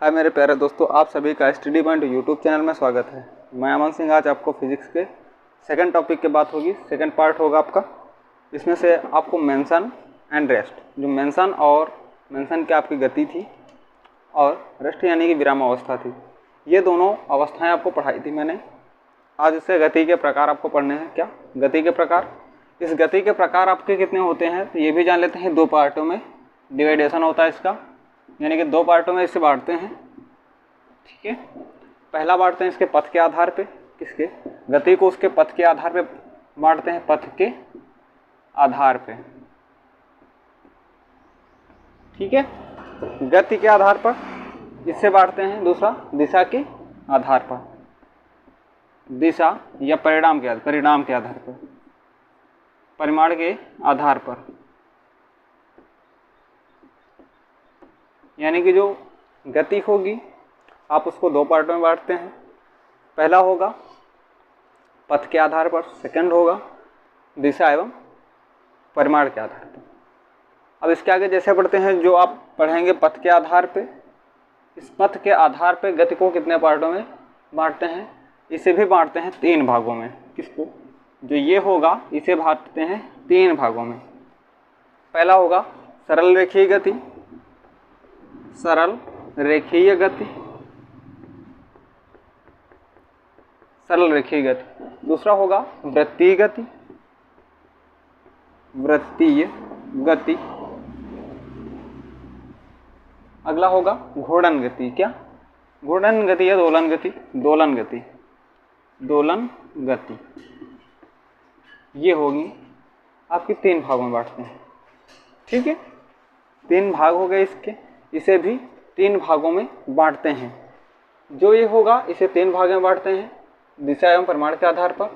हाय मेरे प्यारे दोस्तों, आप सभी का स्टडी पॉइंट यूट्यूब चैनल में स्वागत है। मैं अमन सिंह। आज आपको फिजिक्स के सेकंड टॉपिक की बात होगी, सेकंड पार्ट होगा आपका। इसमें से आपको मेंशन एंड रेस्ट, जो मेंशन की आपकी गति थी और रेस्ट यानी कि विराम अवस्था थी, ये दोनों अवस्थाएं आपको पढ़ाई थी मैंने। आज इससे गति के प्रकार आपको पढ़ने हैं। क्या गति के प्रकार? इस गति के प्रकार आपके कितने होते हैं तो ये भी जान लेते हैं। 2 पार्टों में डिवाइडेशन होता है इसका, यानी कि 2 पार्टों में इसे बांटते हैं। ठीक है, पहला बांटते हैं इसके पथ के आधार पे। किसके? गति को उसके पथ के आधार पे बांटते हैं, पथ के आधार पे। ठीक है, गति के आधार पर इससे बांटते हैं। दूसरा दिशा के आधार पर, दिशा या परिमाण के आधार पर, परिमाण के आधार पर, यानी कि जो गति होगी आप उसको 2 पार्टों में बांटते हैं। पहला होगा पथ के आधार पर, सेकंड होगा दिशा एवं परिमाण के आधार पर। अब इसके आगे जैसे पढ़ते हैं, जो आप पढ़ेंगे पथ के आधार पे, इस पथ के आधार पे गति को कितने पार्टों में बांटते हैं? इसे भी बांटते हैं 3 भागों में। किसको? जो ये होगा इसे बांटते हैं 3 भागों में। पहला होगा सरल रेखीय गति, सरल रेखीय गति, सरल रेखीय गति। दूसरा होगा वृत्तीय गति, वृत्तीय गति। अगला होगा घूर्णन गति। क्या? घूर्णन गति या दोलन गति? दोलन गति, दोलन गति। ये होगी आपकी 3 भागों में बांटते हैं। ठीक है, 3 भाग हो गए इसके। इसे भी 3 भागों में बांटते हैं। जो ये होगा इसे 3 भागों में बांटते हैं दिशा एवं परिमाण के आधार पर।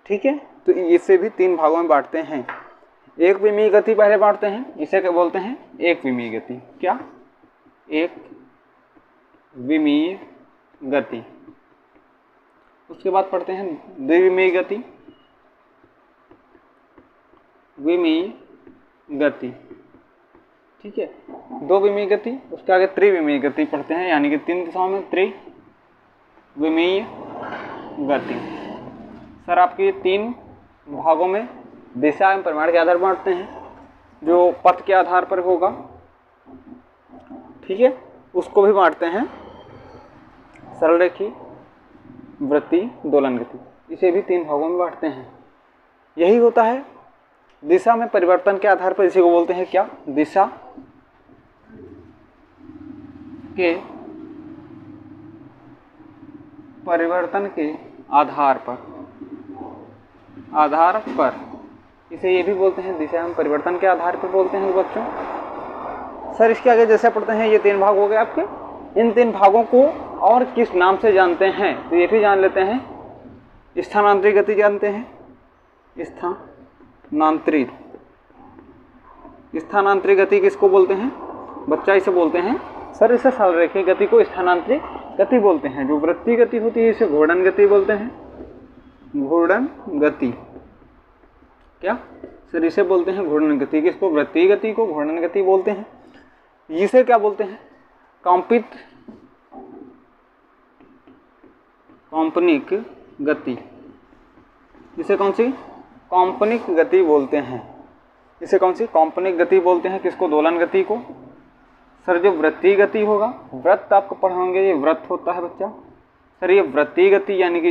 ठीक है, तो इसे भी 3 भागों में बांटते हैं। एक विमीय गति पहले बांटते हैं, इसे क्या बोलते हैं? एक विमीय गति। क्या? एक विमीय गति। उसके बाद पढ़ते हैं द्विविमीय गति, विमीय गति। ठीक है, 2 विमीय गति। उसके आगे त्रिविमीय गति पढ़ते हैं, यानी कि 3 दिशाओं में त्रिविमीय गति। सर आपके 3 भागों में दिशा एवं परिमाण के आधार पर बांटते हैं। जो पथ के आधार पर होगा, ठीक है, उसको भी बांटते हैं सरल रेखीय, वृत्तीय, दोलन गति। इसे भी 3 भागों में बांटते हैं। यही होता है दिशा में परिवर्तन के आधार पर। इसी को बोलते हैं क्या? दिशा के परिवर्तन के आधार पर इसे ये भी बोलते हैं दिशा में परिवर्तन के आधार पर बोलते हैं बच्चों। सर इसके आगे जैसे पढ़ते हैं, ये 3 भाग हो गए आपके। इन 3 भागों को और किस नाम से जानते हैं तो ये भी जान लेते हैं। स्थानांतरित गति जानते हैं, स्थानांतरित गति किसको बोलते हैं बच्चा? इसे बोलते हैं सर, इसे सरल रेखीय गति को स्थानांतरित गति बोलते हैं। जो वृत्तीय गति होती है इसे घूर्णन गति बोलते हैं, घूर्णन गति। क्या सर? इसे बोलते हैं घूर्णन गति। किसको? वृत्तीय गति को घूर्णन गति बोलते हैं। इसे क्या बोलते हैं? कॉम्पनिक गति। इसे कौन सी? कॉम्पनिक गति बोलते हैं। इसे कौन सी? कॉम्पनिक गति बोलते हैं। किसको? दोलन गति को। सर जो वृत्तीय गति होगा, वृत्त आपको पढ़ाएंगे, ये वृत्त होता है बच्चा। सर ये वृत्तीय गति यानी कि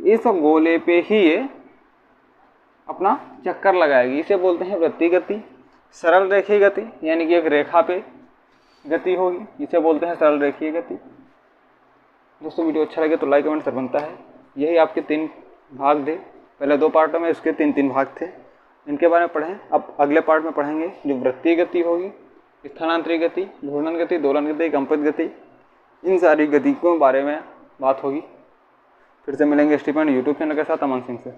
इस गोले पे ही ये अपना चक्कर लगाएगी, इसे बोलते हैं वृत्तीय गति। सरल रेखीय गति यानी कि एक रेखा पे गति होगी, इसे बोलते हैं सरल रेखीय गति। दोस्तों वीडियो अच्छा लगे तो लाइक कमेंट सर बनता है। यही आपके 3 भाग थे, पहले 2 पार्टों में इसके 3 भाग थे। इनके बारे में पढ़ें। अब अगले पार्ट में पढ़ेंगे जो वृत्तीय गति होगी, स्थानांतरित गति, घूर्णन गति, दोलन गति, कंपित गति, इन सारी गति के बारे में बात होगी। फिर से मिलेंगे स्टीफन यूट्यूब चैनल के साथ अमन सिंह से।